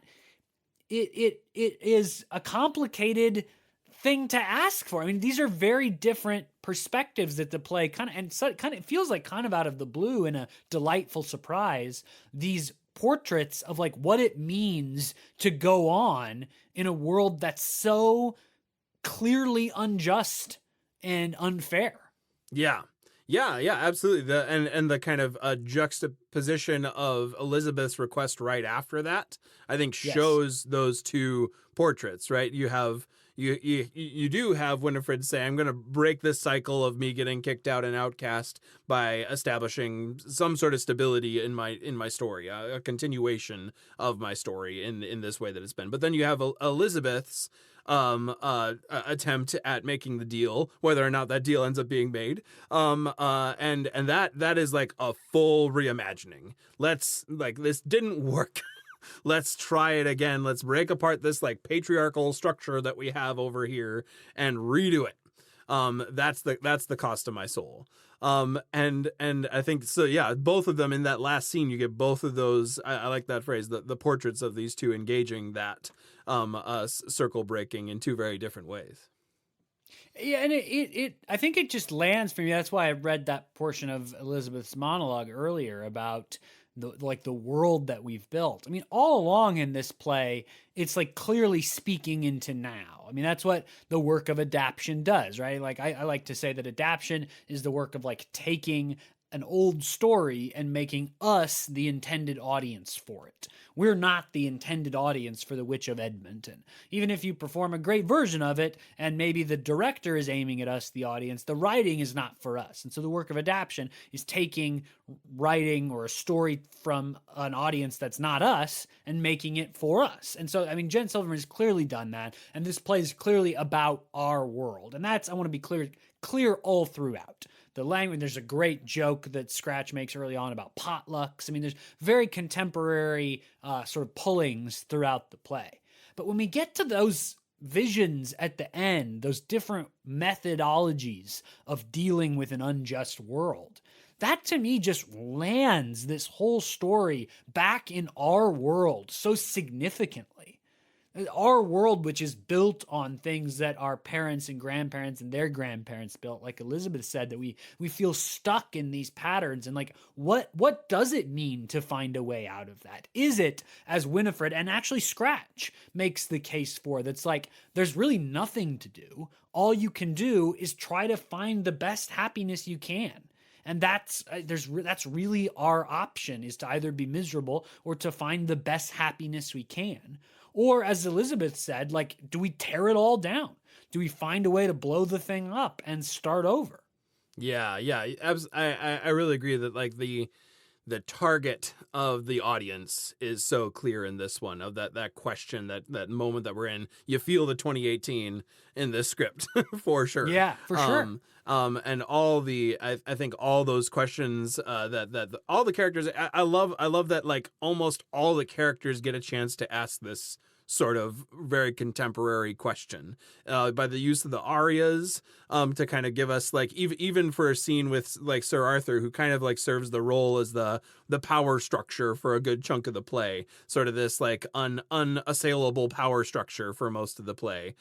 it is a complicated thing to ask for. I mean, these are very different perspectives that the play it feels kind of out of the blue and a delightful surprise. These portraits of what it means to go on in a world that's so clearly unjust and unfair. Yeah, absolutely. And the kind of juxtaposition of Elizabeth's request right after that, I think, shows those two portraits, right? You do have Winifred say, I'm going to break this cycle of me getting kicked out and outcast by establishing some sort of stability in my story, a continuation of my story in this way that it's been. But then you have Elizabeth's attempt at making the deal, whether or not that deal ends up being made. And that is a full reimagining. This didn't work. Let's try it again. Let's break apart this patriarchal structure that we have over here and redo it. That's the cost of my soul. And I think so. Yeah, both of them in that last scene, you get both of those. I like that phrase, the portraits of these two engaging that circle breaking in two very different ways. Yeah, and I think it just lands for me. That's why I read that portion of Elizabeth's monologue earlier about the world that we've built. I mean, all along in this play, it's clearly speaking into now. I mean, that's what the work of adaptation does, right? I like to say that adaptation is the work of taking an old story and making us the intended audience for it. We're not the intended audience for The Witch of Edmonton. Even if you perform a great version of it, and maybe the director is aiming at us, the audience, the writing is not for us. And so the work of adaptation is taking writing or a story from an audience that's not us and making it for us. And so, I mean, Jen Silverman has clearly done that, and this play is clearly about our world. And that's, I want to be clear all throughout. The language, there's a great joke that Scratch makes early on about potlucks. I mean, there's very contemporary sort of pullings throughout the play. But when we get to those visions at the end, those different methodologies of dealing with an unjust world, that to me just lands this whole story back in our world so significantly. Our world, which is built on things that our parents and grandparents and their grandparents built, like Elizabeth said, that we feel stuck in these patterns. And like, what does it mean to find a way out of that? Is it, as Winifred and actually Scratch makes the case for, that's like, there's really nothing to do. All you can do is try to find the best happiness you can. And that's really our option, is to either be miserable or to find the best happiness we can. Or, as Elizabeth said, like, do we tear it all down? Do we find a way to blow the thing up and start over? Yeah. I really agree that like the target of the audience is so clear in this one, of that question, that moment that we're in. You feel the 2018 in this script for sure. Yeah, for sure. And all the, I think all those questions that all the characters, I love that like almost all the characters get a chance to ask this sort of very contemporary question by the use of the arias to kind of give us like even for a scene with like Sir Arthur, who kind of like serves the role as the power structure for a good chunk of the play, sort of this like unassailable power structure for most of the play.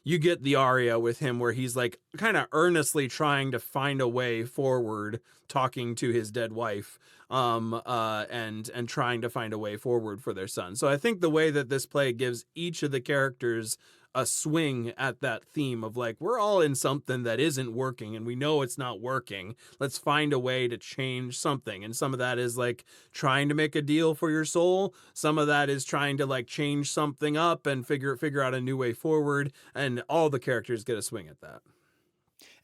You get the aria with him where he's like kind of earnestly trying to find a way forward, talking to his dead wife, and trying to find a way forward for their son. So I think the way that this play gives each of the characters a swing at that theme of like, we're all in something that isn't working and we know it's not working. Let's find a way to change something. And some of that is like trying to make a deal for your soul. Some of that is trying to like change something up and figure out a new way forward. And all the characters get a swing at that.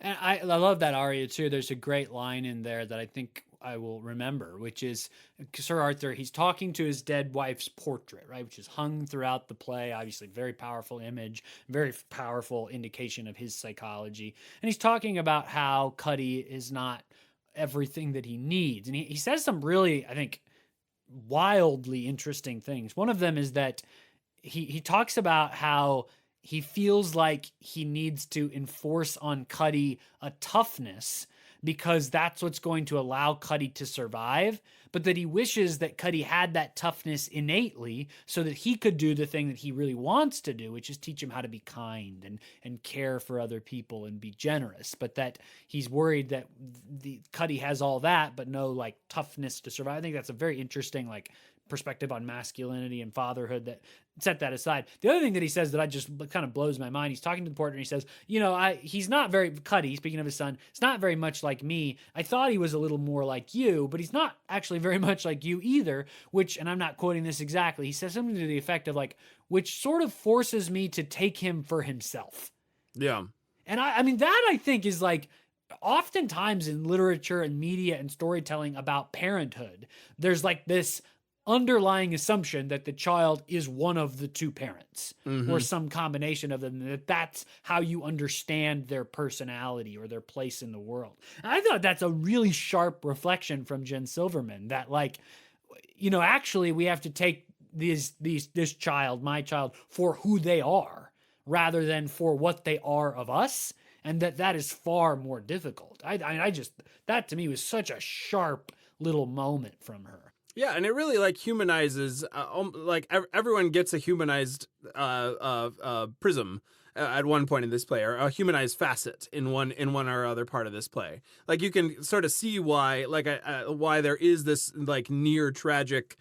And I love that aria too. There's a great line in there that I think I will remember, which is Sir Arthur, he's talking to his dead wife's portrait, right, which is hung throughout the play. Obviously, very powerful image, very powerful indication of his psychology. And he's talking about how Cuddy is not everything that he needs. And he says some really, I think, wildly interesting things. One of them is that he talks about how he feels like he needs to enforce on Cuddy a toughness because that's what's going to allow Cuddy to survive, but that he wishes that Cuddy had that toughness innately so that he could do the thing that he really wants to do, which is teach him how to be kind and care for other people and be generous. But that he's worried that the Cuddy has all that, but no like toughness to survive. I think that's a very interesting like perspective on masculinity and fatherhood. That set that aside. The other thing that he says that I just kind of blows my mind, he's talking to the portrait and he says, you know, he's not very, Cuddy, speaking of his son, it's not very much like me. I thought he was a little more like you, but he's not actually very much like you either, which, and I'm not quoting this exactly, he says something to the effect of like, which sort of forces me to take him for himself. Yeah. And I mean, that I think is like, oftentimes in literature and media and storytelling about parenthood, there's like this underlying assumption that the child is one of the two parents or some combination of them, that's how you understand their personality or their place in the world. And I thought that's a really sharp reflection from Jen Silverman, that like, you know, actually we have to take this child, my child, for who they are rather than for what they are of us. And that is far more difficult. I just, that to me was such a sharp little moment from her. Yeah, and it really like humanizes, like everyone gets a humanized prism at one point in this play, or a humanized facet in one or other part of this play. Like you can sort of see why, like why there is this like near tragic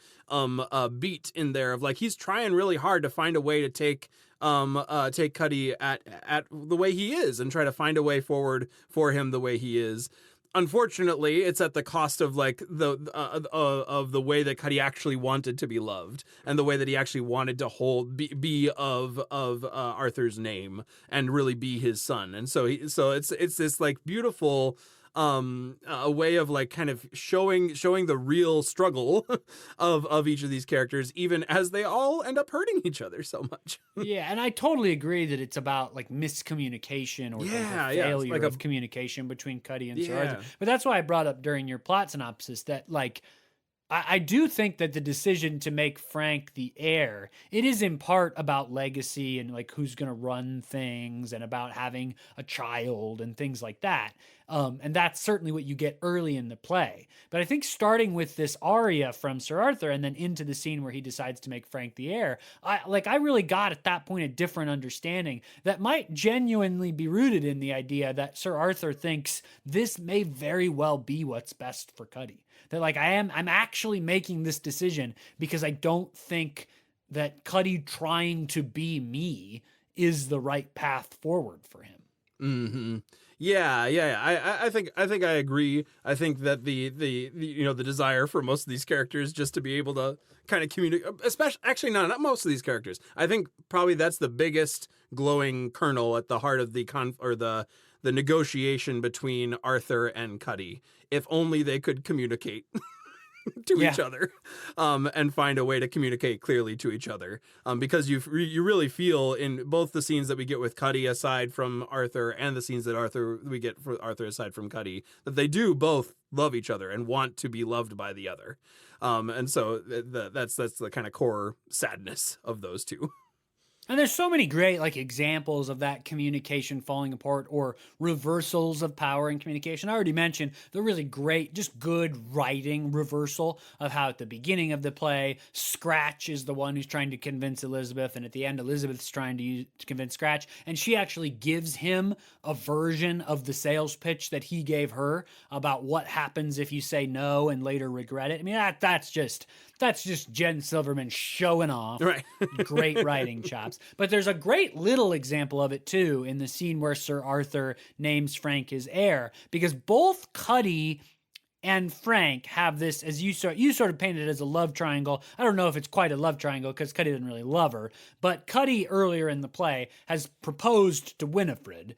beat in there of like he's trying really hard to find a way to take Cuddy at the way he is and try to find a way forward for him the way he is. unfortunately, it's at the cost of like of the way that Cuddy actually wanted to be loved, and the way that he actually wanted to be of Arthur's name and really be his son. And so it's this like beautiful a way of like kind of showing the real struggle of each of these characters, even as they all end up hurting each other so much. Yeah, and I totally agree that it's about like miscommunication or the failure like of communication between Cuddy and Sir Arthur. Yeah. But that's why I brought up during your plot synopsis that like I do think that the decision to make Frank the heir, it is in part about legacy and like who's going to run things and about having a child and things like that. And that's certainly what you get early in the play. But I think starting with this aria from Sir Arthur and then into the scene where he decides to make Frank the heir, I really got at that point a different understanding that might genuinely be rooted in the idea that Sir Arthur thinks this may very well be what's best for Cuddy. That like I'm actually making this decision because I don't think that Cuddy trying to be me is the right path forward for him. Mm-hmm. Yeah. I think I agree. I think that the the desire for most of these characters just to be able to kind of communicate, especially actually not most of these characters. I think probably that's the biggest glowing kernel at the heart of the negotiation between Arthur and Cuddy. If only they could communicate to each other, and find a way to communicate clearly to each other. Because you really feel in both the scenes that we get with Cuddy aside from Arthur and the scenes that we get for Arthur aside from Cuddy, that they do both love each other and want to be loved by the other. And so that's the kind of core sadness of those two. And there's so many great like examples of that communication falling apart or reversals of power and communication. I already mentioned the really great, just good writing reversal of how at the beginning of the play, Scratch is the one who's trying to convince Elizabeth, and at the end, Elizabeth's trying to convince Scratch, and she actually gives him a version of the sales pitch that he gave her about what happens if you say no and later regret it. I mean, that's just Jen Silverman showing off. Right. Great writing chops. But there's a great little example of it too in the scene where Sir Arthur names Frank his heir, because both Cuddy and Frank have this, as you sort of painted it as a love triangle. I don't know if it's quite a love triangle because Cuddy doesn't really love her, but Cuddy earlier in the play has proposed to Winifred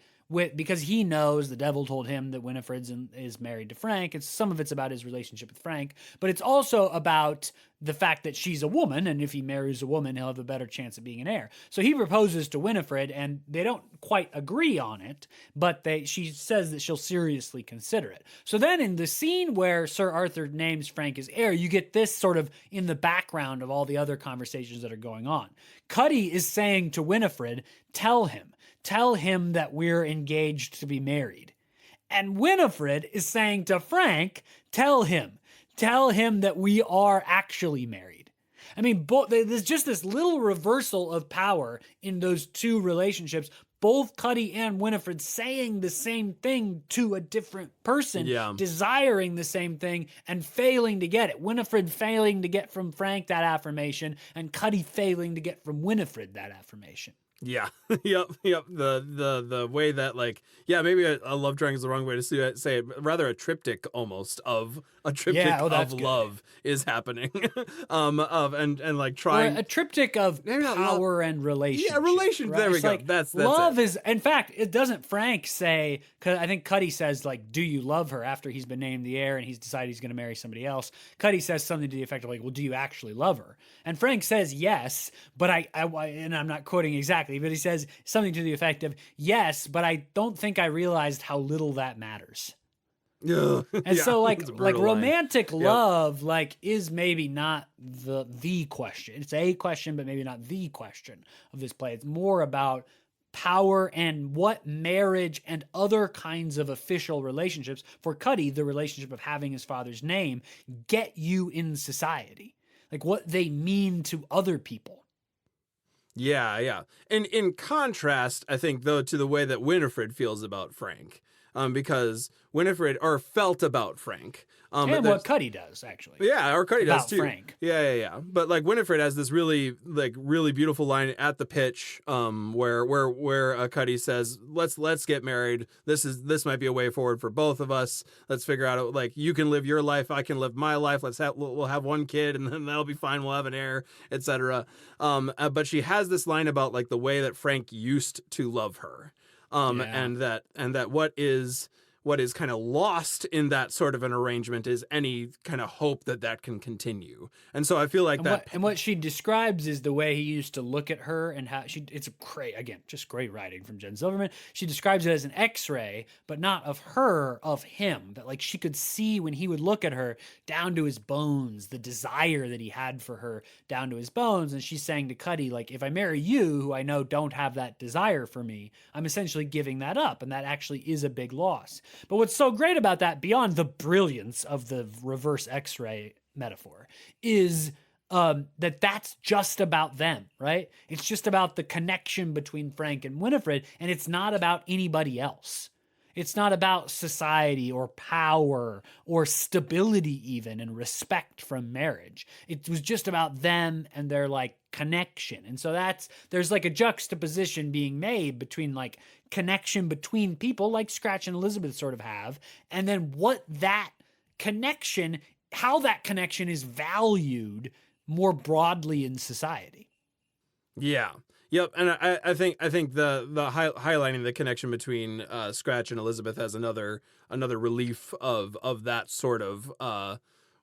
because he knows the devil told him that Winifred is married to Frank. Some of it's about his relationship with Frank, but it's also about the fact that she's a woman, and if he marries a woman, he'll have a better chance of being an heir. So he proposes to Winifred, and they don't quite agree on it, but she says that she'll seriously consider it. So then in the scene where Sir Arthur names Frank as heir, you get this sort of in the background of all the other conversations that are going on. Cuddy is saying to Winifred, tell him that we're engaged to be married. And Winifred is saying to Frank, tell him that we are actually married. I mean, there's just this little reversal of power in those two relationships, both Cuddy and Winifred saying the same thing to a different person, desiring the same thing and failing to get it. Winifred failing to get from Frank that affirmation, and Cuddy failing to get from Winifred that affirmation. Yeah. Yep. The way that maybe a love triangle is the wrong way to say it, but rather a triptych almost of a triptych of love is happening. And like trying a triptych of power and relationship. Yeah, relationship. Right? There we go. That's love it. Is in fact, it doesn't Frank say, cuz I think Cuddy says like, do you love her after he's been named the heir and he's decided he's going to marry somebody else. Cuddy says something to the effect of like, well, do you actually love her? And Frank says yes, but I and I'm not quoting exactly, but he says something to the effect of, yes, but I don't think I realized how little that matters. Yeah. And so like romantic love is maybe not the question. It's a question, but maybe not the question of this play. It's more about power and what marriage and other kinds of official relationships, for Cuddy, the relationship of having his father's name, get you in society. Like what they mean to other people. Yeah. And in contrast, I think, though, to the way that Winifred feels about Frank. because Winifred felt about Frank. And what Cuddy does, actually. Yeah, or Cuddy does About too. Frank. Yeah. But like Winifred has this really beautiful line at the pitch, where Cuddy says, "Let's get married. This might be a way forward for both of us. Let's figure out like you can live your life, I can live my life. We'll have one kid, and then that'll be fine. We'll have an heir, etc." But she has this line about like the way that Frank used to love her, and that what is kind of lost in that sort of an arrangement is any kind of hope that can continue. And so I feel like what she describes is the way he used to look at her and how it's just great writing from Jen Silverman. She describes it as an X-ray, but not of her, of him, that like she could see when he would look at her down to his bones, the desire that he had for her down to his bones. And she's saying to Cuddy, like, if I marry you, who I know don't have that desire for me, I'm essentially giving that up. And that actually is a big loss. But what's so great about that, beyond the brilliance of the reverse X-ray metaphor, is that's just about them, right? It's just about the connection between Frank and Winifred, and it's not about anybody else. It's not about society or power or stability even and respect from marriage. It was just about them and their like connection. And so there's like a juxtaposition being made between like connection between people like Scratch and Elizabeth sort of have, and then what that connection, how that connection is valued more broadly in society. Yeah. Yep, and I think the highlighting the connection between Scratch and Elizabeth as another relief of that sort of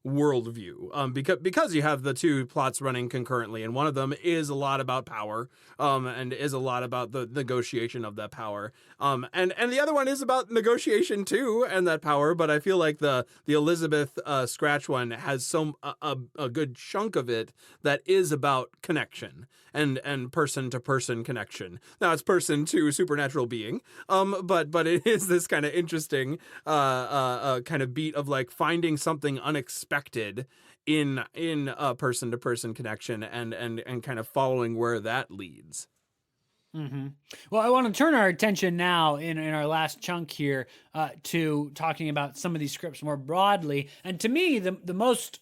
worldview, because you have the two plots running concurrently, and one of them is a lot about power, and is a lot about the negotiation of that power, and the other one is about negotiation too and that power. But I feel like the Elizabeth Scratch one has a good chunk of it that is about connection and person to person connection. Now it's person to supernatural being, but it is this kind of interesting kind of beat of like finding something unexpected in a person to person connection and kind of following where that leads. Mm-hmm. Well, I want to turn our attention now in our last chunk here to talking about some of these scripts more broadly. And to me, the most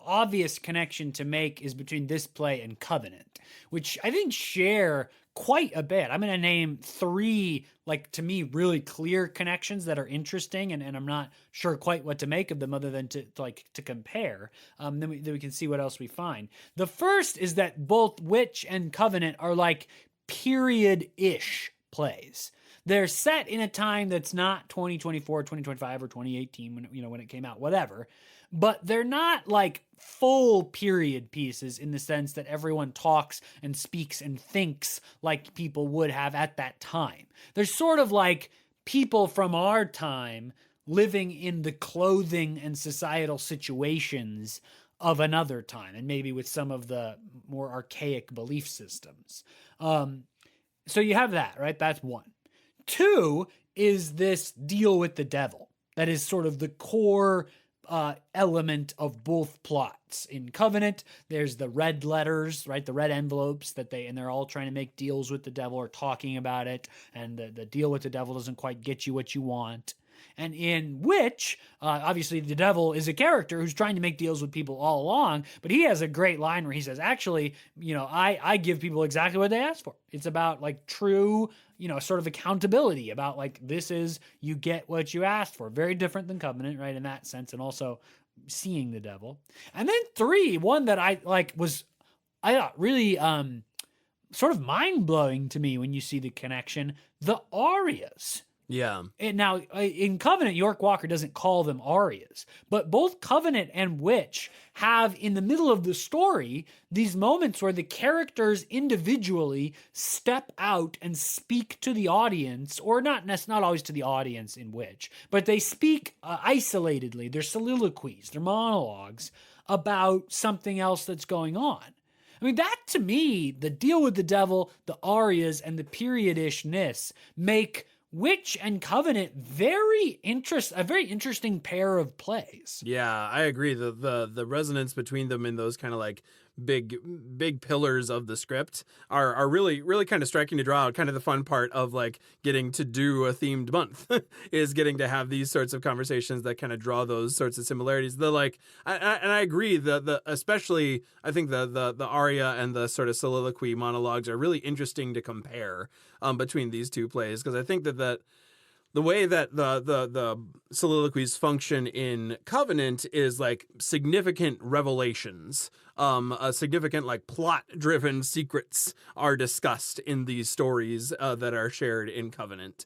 obvious connection to make is between this play and Covenant, which I think share quite a bit. I'm going to name three, like, to me, really clear connections that are interesting, and I'm not sure quite what to make of them other than to compare. Then we can see what else we find. The first is that both Witch and Covenant are like period-ish plays. They're set in a time that's not 2024, 2025, or 2018 when it came out, whatever. But they're not like full period pieces in the sense that everyone talks and speaks and thinks like people would have at that time. They're sort of like people from our time living in the clothing and societal situations of another time, and maybe with some of the more archaic belief systems. So you have that, right? That's one. Two is this deal with the devil. That is sort of the core element of both plots. In Covenant, there's the red letters, right? The red envelopes and they're all trying to make deals with the devil or talking about it. And the deal with the devil doesn't quite get you what you want. And in Witch, obviously the devil is a character who's trying to make deals with people all along, but he has a great line where he says, actually, I give people exactly what they ask for. It's about like true, sort of accountability about like, you get what you asked for. Very different than Covenant, right? In that sense, and also seeing the devil. And then three, one that I thought really sort of mind-blowing to me when you see the connection, the arias. Yeah. And now, in Covenant, York Walker doesn't call them arias, but both Covenant and Witch have, in the middle of the story, these moments where the characters individually step out and speak to the audience, or not always to the audience in Witch, but they speak isolatedly. They're soliloquies, they're monologues about something else that's going on. I mean, that to me, the deal with the devil, the arias, and the period-ishness make Witch and Covenant a very interesting pair of plays. Yeah, I agree. The resonance between them in those kind of like big pillars of the script are really kind of striking to draw out. Kind of the fun part of like getting to do a themed month is getting to have these sorts of conversations that kind of draw those sorts of similarities. The like, and I agree, the especially I think the aria and the sort of soliloquy monologues are really interesting to compare between these two plays, because I think that the way that the soliloquies function in Covenant is like significant revelations, a significant like plot-driven secrets are discussed in these stories that are shared in Covenant.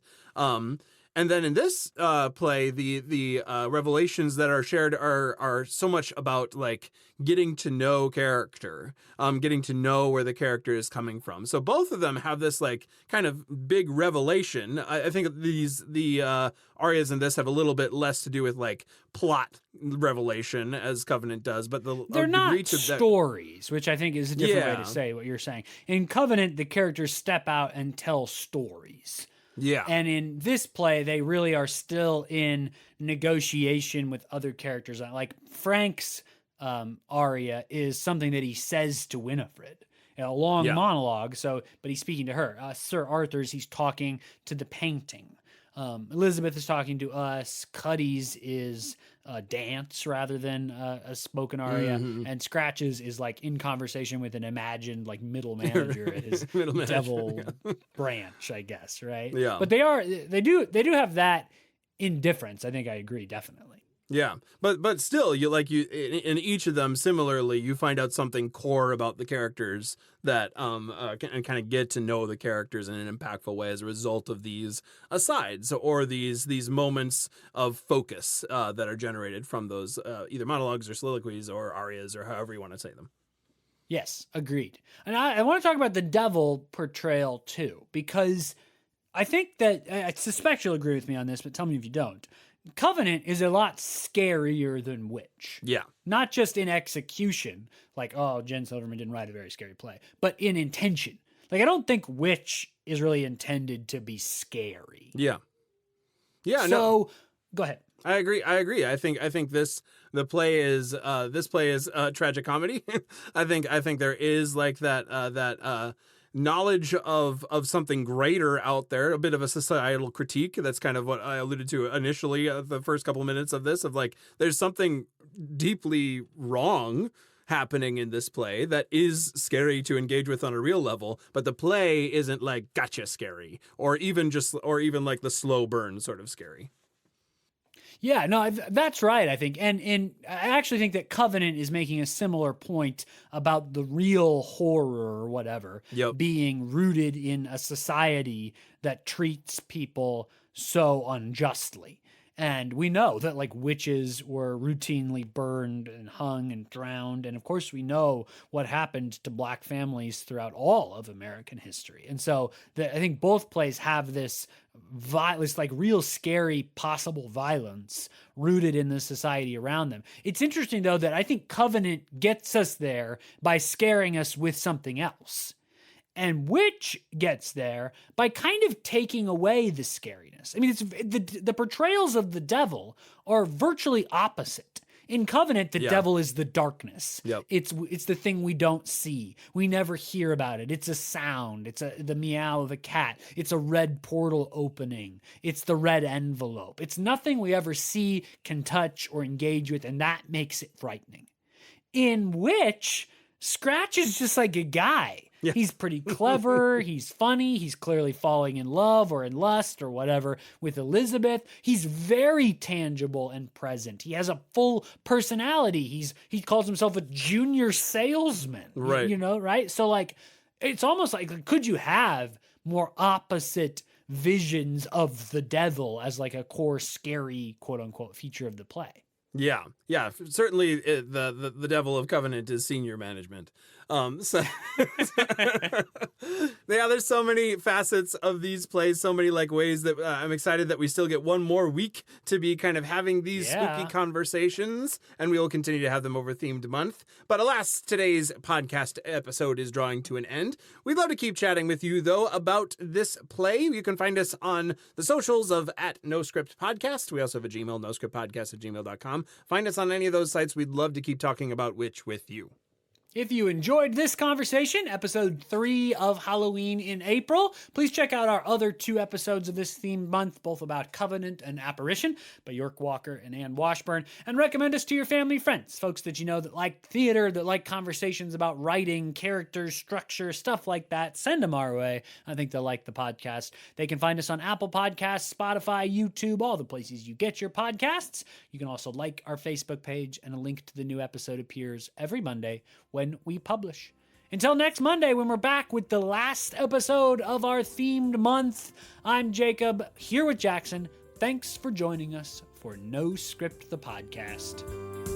And then in this play, the revelations that are shared are so much about like getting to know character, getting to know where the character is coming from. So both of them have this like kind of big revelation. I think the arias in this have a little bit less to do with like plot revelation as Covenant does, but they're not stories, which I think is a different way to say what you're saying. In Covenant, the characters step out and tell stories. Yeah. And in this play, they really are still in negotiation with other characters. Like Frank's aria is something that he says to Winifred. A long monologue, but he's speaking to her. Sir Arthur's, he's talking to the painting. Elizabeth is talking to us. Cuddy's is a dance rather than a spoken aria. Mm-hmm. And Scratch's is like in conversation with an imagined like middle manager at his devil branch, I guess, right? Yeah. But they do have that indifference. I think I agree, definitely. Yeah, but still, in each of them, similarly, you find out something core about the characters that can kind of get to know the characters in an impactful way as a result of these asides or these moments of focus that are generated from those either monologues or soliloquies or arias or however you want to say them. Yes, agreed. And I want to talk about the devil portrayal too, because I think that I suspect you'll agree with me on this, but tell me if you don't. Covenant is a lot scarier than Witch. Yeah. Not just in execution, like, oh, Jen Silverman didn't write a very scary play, but in intention. Like, I don't think Witch is really intended to be scary. Yeah. Yeah. So, no. Go ahead. I agree. I think this play is tragic comedy. I think there is like that knowledge of something greater out there, a bit of a societal critique. That's kind of what I alluded to initially, the first couple of minutes of this, of like, there's something deeply wrong happening in this play that is scary to engage with on a real level, but the play isn't like gotcha scary, or even like the slow burn sort of scary. Yeah, no, that's right, I think. And I actually think that Covenant is making a similar point about the real horror or whatever being rooted in a society that treats people so unjustly. And we know that like witches were routinely burned and hung and drowned. And of course, we know what happened to Black families throughout all of American history. And so I think both plays have this violence, like real scary possible violence rooted in the society around them. It's interesting, though, that I think Covenant gets us there by scaring us with something else. And Witch gets there by kind of taking away the scariness. I mean, it's the portrayals of the devil are virtually opposite. In Covenant, the devil is the darkness. Yep. It's the thing we don't see. We never hear about it. It's a sound. It's the meow of a cat. It's a red portal opening. It's the red envelope. It's nothing we ever see, can touch, or engage with, and that makes it frightening. In Witch, Scratch is just like a guy. Yeah. He's pretty clever. He's funny. He's clearly falling in love or in lust or whatever with Elizabeth. He's very tangible and present. He has a full personality. He calls himself a junior salesman. Right. You know, right? So like, it's almost like, could you have more opposite visions of the devil as like a core scary quote unquote feature of the play? Yeah. Certainly, the devil of Covenant is senior management. So yeah, there's so many facets of these plays, so many like ways that I'm excited that we still get one more week to be kind of having these spooky conversations, and we will continue to have them over themed month. But alas, today's podcast episode is drawing to an end. We'd love to keep chatting with you though about this play. You can find us on the socials of @NoScriptPodcast. We also have a Gmail, noscriptpodcast@gmail.com. Find us on any of those sites. We'd love to keep talking about Witch with you. If you enjoyed this conversation, episode 3 of Halloween in April, please check out our other 2 episodes of this themed month, both about Covenant and Apparition by York Walker and Ann Washburn, and recommend us to your family friends, folks that you know that like theater, that like conversations about writing, characters, structure, stuff like that. Send them our way. I think they'll like the podcast. They can find us on Apple Podcasts, Spotify, YouTube, all the places you get your podcasts. You can also like our Facebook page, and a link to the new episode appears every Monday when we publish. Until next Monday, when we're back with the last episode of our themed month, I'm Jacob, here with Jackson. Thanks for joining us for No Script the Podcast.